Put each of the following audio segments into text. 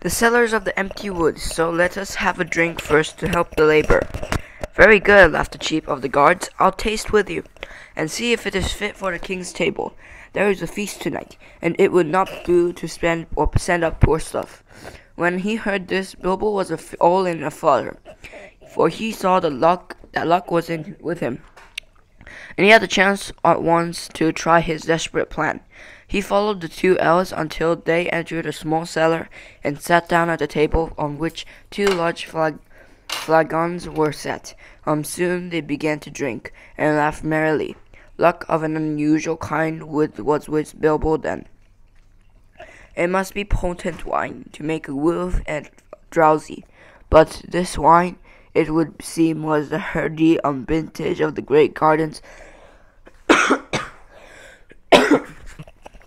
The cellars of the empty woods, so let us have a drink first to help the labor. Very good, laughed the chief of the guards. I'll taste with you, and see if it is fit for the king's table. There is a feast tonight, and it would not do to spend or send up poor stuff. When he heard this, Bilbo was all in a flutter, for he saw that luck was in with him, and he had the chance at once to try his desperate plan. He followed the two elves until they entered a small cellar and sat down at a table on which two large flagons were set. Soon they began to drink and laugh merrily. Luck of an unusual kind was with Bilbo then. It must be potent wine to make a wolf and drowsy, but this wine, it would seem, was the hardy vintage of the great gardens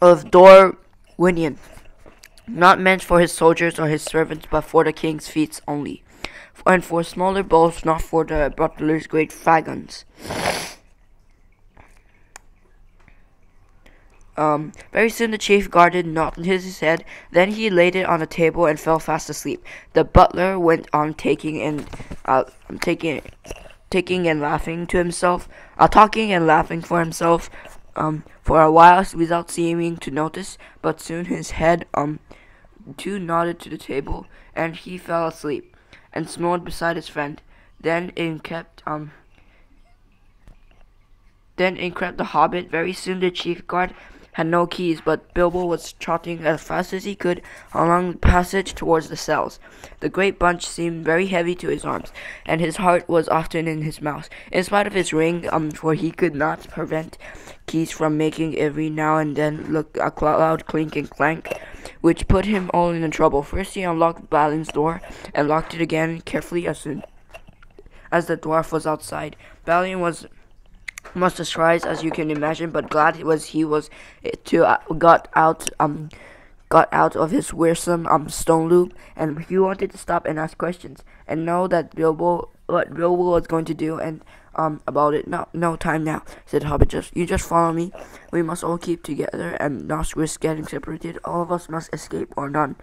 of Dorwinion, not meant for his soldiers or his servants, but for the king's feasts only, and for smaller bowls, not for the butler's great flagons. Very soon the chief guard nodded his head, then he laid it on the table and fell fast asleep. The butler went on talking and laughing for himself, for a while without seeming to notice, but soon his head, too nodded to the table, and he fell asleep, and snored beside his friend. Then in crept the hobbit. Very soon the chief guard had no keys, but Bilbo was trotting as fast as he could along the passage towards the cells. The great bunch seemed very heavy to his arms, and his heart was often in his mouth. In spite of his ring, for he could not prevent keys from making every now and then a loud clink and clank, which put him all in trouble. First he unlocked Balin's door and locked it again carefully as soon as the dwarf was outside. Balin was much surprised, as you can imagine, but glad he was to got out of his wearisome stone loop, and he wanted to stop and ask questions and know what Bilbo was going to do and about it. No time now, said Hobbit. You just follow me. We must all keep together and not risk getting separated. All of us must escape or none,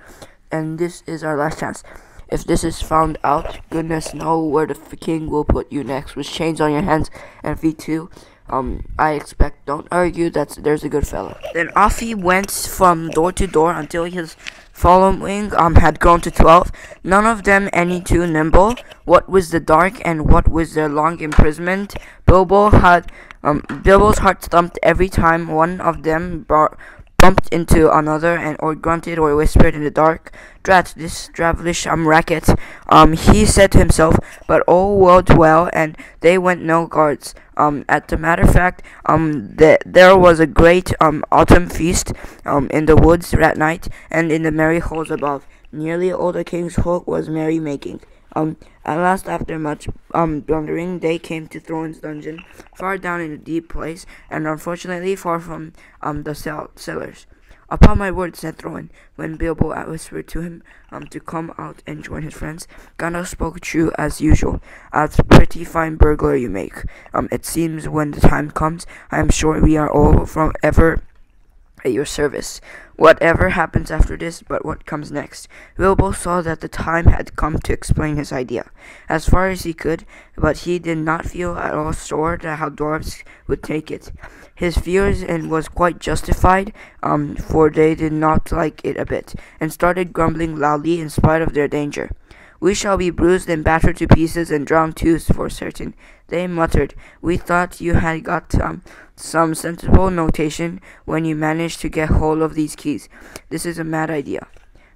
and this is our last chance. If this is found out, goodness knows where the king will put you next, with chains on your hands and feet too. I expect. Don't argue. There's a good fellow. Then off he went from door to door until his following had grown to 12. None of them any too nimble. What with the dark and what with their long imprisonment, Bilbo's heart thumped every time one of them bumped into another, and or grunted or whispered in the dark. Drat this devilish racket, he said to himself, but all went well, and they went no guards. At the matter of fact, there was a great autumn feast in the woods that night, and in the merry halls above. Nearly all the king's folk was merry making. At last, after much blundering, they came to Thorin's dungeon, far down in a deep place, and unfortunately far from the cellars. Upon my word, said Thorin, when Bilbo whispered to him to come out and join his friends. Gandalf spoke true as usual. A pretty fine burglar you make. It seems when the time comes, I am sure we are all from ever at your service. Whatever happens after this, but what comes next? Bilbo saw that the time had come to explain his idea, as far as he could, but he did not feel at all sure how dwarves would take it. His fears was quite justified, for they did not like it a bit, and started grumbling loudly in spite of their danger. We shall be bruised and battered to pieces and drowned too, for certain, they muttered. We thought you had got some sensible notation when you managed to get hold of these keys. This is a mad idea.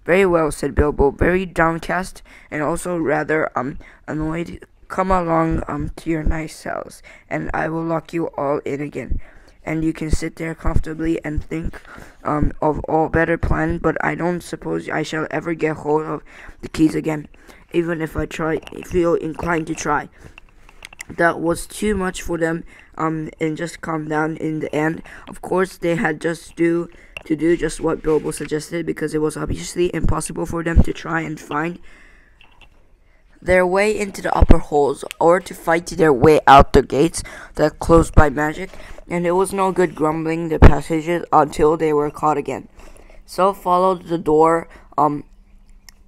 Very well, said Bilbo, very downcast and also rather annoyed. Come along to your nice cells, and I will lock you all in again. And you can sit there comfortably and think of all better plan, but I don't suppose I shall ever get hold of the keys again, even if I feel inclined to try. That was too much for them, and just calmed down in the end. Of course, they had to do just what Bilbo suggested, because it was obviously impossible for them to try and find their way into the upper halls, or to fight their way out the gates that closed by magic, and it was no good grumbling the passages until they were caught again. So followed the door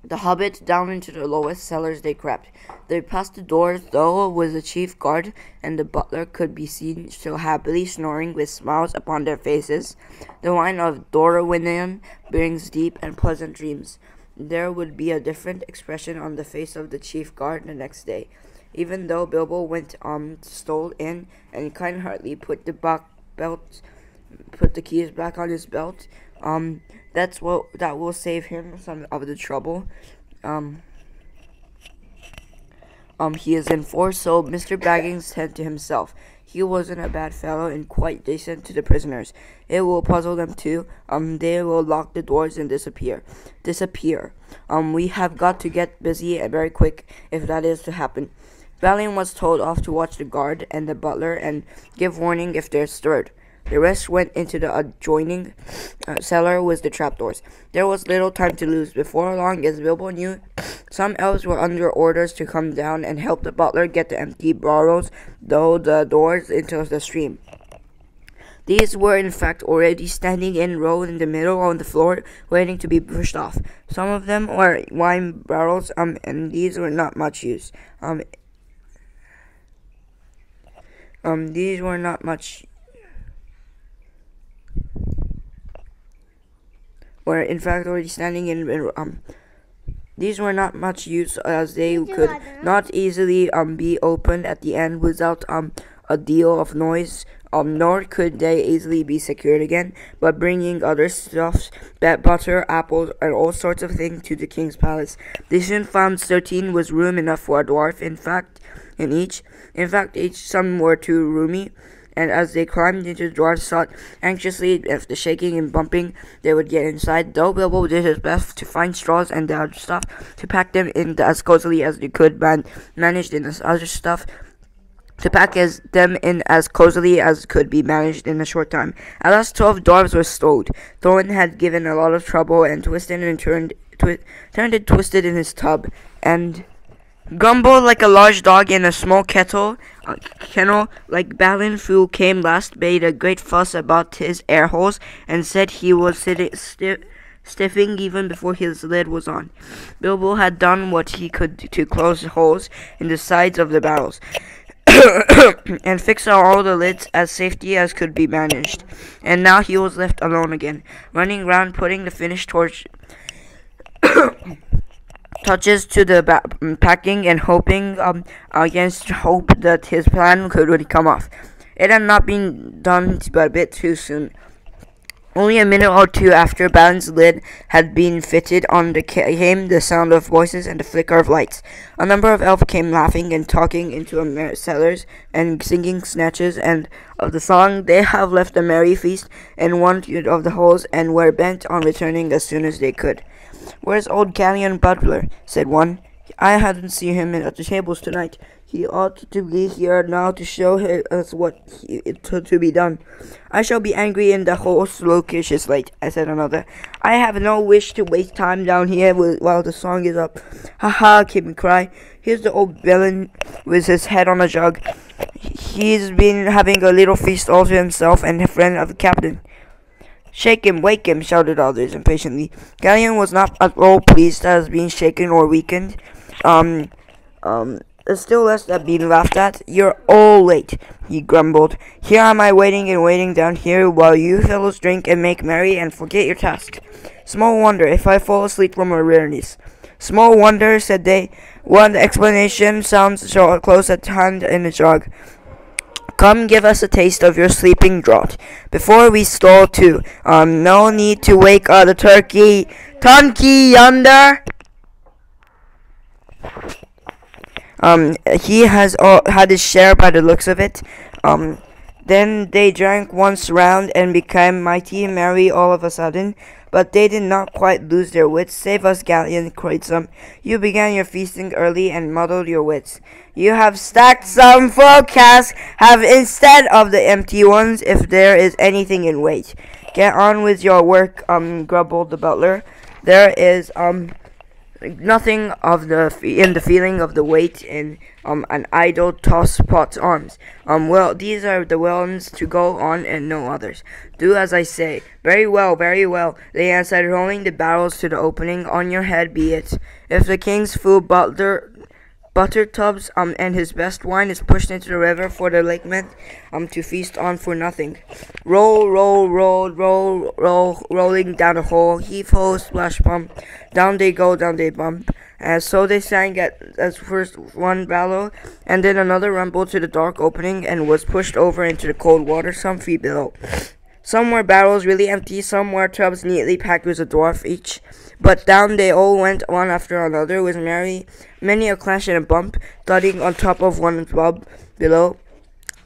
The hobbits down into the lowest cellars they crept. They passed the doors, though with the chief guard and the butler could be seen still happily snoring with smiles upon their faces. The wine of Dorwinion brings deep and pleasant dreams. There would be a different expression on the face of the chief guard the next day. Even though Bilbo stole in and kind-heartedly put the keys back on his belt, that will save him some of the trouble. He is in for, so Mr. Baggins said to himself. He wasn't a bad fellow and quite decent to the prisoners. It will puzzle them too. They will lock the doors and disappear. We have got to get busy and very quick if that is to happen. Balin was told off to watch the guard and the butler and give warning if they're stirred. The rest went into the adjoining cellar with the trapdoors. There was little time to lose. Before long, as Bilbo knew, some elves were under orders to come down and help the butler get the empty barrels through the doors into the stream. These were in fact already standing in a row in the middle on the floor, waiting to be pushed off. Some of them were wine barrels, and these were not much use. These were not much. Were in fact already standing in. These were not much use as they could not easily be opened at the end without a deal of noise. Nor could they easily be secured again, but bringing other stuffs, butter, apples, and all sorts of things to the king's palace. They soon found 13 was room enough for a dwarf. In fact, each some were too roomy. And as they climbed into the dwarves sought anxiously if the shaking and bumping they would get inside, though Bilbo did his best to find straws and the other stuff to pack them in as cozily as they could, managed in this other stuff to pack them in as cozily as could be managed in a short time. At last 12 dwarves were stowed. Thorin had given a lot of trouble and twisted and turned and twisted in his tub, and grumbled like a large dog in a small kennel, like Balin, who came last, made a great fuss about his air holes, and said he was stiffing even before his lid was on. Bilbo had done what he could to close holes in the sides of the barrels, and fix all the lids as safely as could be managed. And now he was left alone again, running round putting the finished touches to the packing and hoping against hope that his plan could come off. It had not been done but a bit too soon. Only a minute or two after Balin's lid had been fitted on came the sound of voices and the flicker of lights. A number of elves came laughing and talking into cellars and singing snatches of the song. They have left a merry feast in one of the holes and were bent on returning as soon as they could. "Where's old Gallion Butler?" said one. "I hadn't seen him at the tables tonight. He ought to be here now to show us what to be done." "I shall be angry in the whole Slokish is late," said another. "I have no wish to waste time down here while the song is up." "Ha ha!" came a cry. "Here's the old villain with his head on a jug. He's been having a little feast all to himself and a friend of the captain." "Shake him, wake him," shouted others impatiently. Gallion was not at all pleased at being shaken or weakened. Still less at being laughed at. "You're all late," he grumbled. "Here am I waiting and waiting down here while you fellows drink and make merry and forget your task. Small wonder if I fall asleep from my weariness." "Small wonder," said they. "One explanation sounds so close at hand in the jug. Come, give us a taste of your sleeping draught before we stall too. No need to wake the turkey yonder. He has had his share by the looks of it." Then they drank once round and became mighty merry all of a sudden. But they did not quite lose their wits. "Save us, Gallion," cried some. "You began your feasting early and muddled your wits. You have stacked some full casks, have instead of the empty ones, if there is anything in weight." "Get on with your work," grumbled the butler. "There is nothing of the feeling of the weight in an idle tosspot's arms. Well, these are the ones to go on and no others. Do as I say. Very well, very well, they answered, rolling the barrels to the opening. On your head be it. If the king's full butter tubs and his best wine is pushed into the river for the lakemen to feast on for nothing. Roll, roll, roll, roll, roll, rolling down the hole. Heave ho, splash bump. Down they go, down they bump. And so they sang as first one barrel, and then another rumbled to the dark opening and was pushed over into the cold water some feet below. Some were barrels really empty, some were tubs neatly packed with a dwarf each. But down they all went, one after another, with many a clash and a bump, thudding on top of one tub below,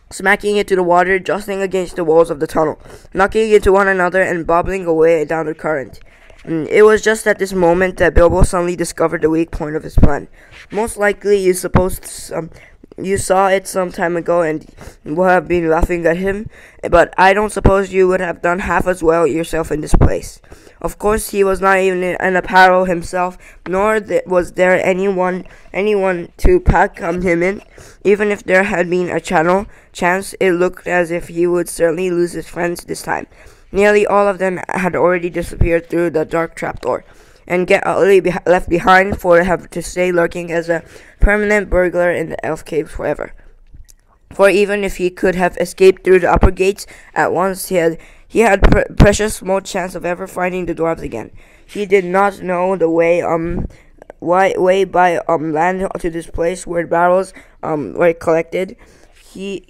smacking into the water, jostling against the walls of the tunnel, knocking into one another, and bobbling away down the current. It was just at this moment that Bilbo suddenly discovered the weak point of his plan. Most likely, you saw it some time ago and would have been laughing at him, but I don't suppose you would have done half as well yourself in this place. Of course, he was not even in apparel himself, nor was there anyone to pack him in. Even if there had been a chance, it looked as if he would certainly lose his friends this time. Nearly all of them had already disappeared through the dark trapdoor, and get utterly left behind for have to stay lurking as a permanent burglar in the elf caves forever. For even if he could have escaped through the upper gates at once, he had precious small chance of ever finding the dwarves again. He did not know the way by land to this place where barrels were collected. He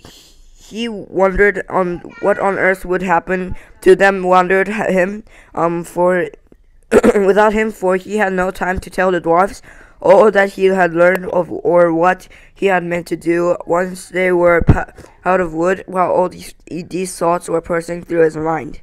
wondered what on earth would happen to them. Wondered him for without him, for he had no time to tell the dwarfs all that he had learned of or what he had meant to do once they were out of wood, while all these thoughts were passing through his mind.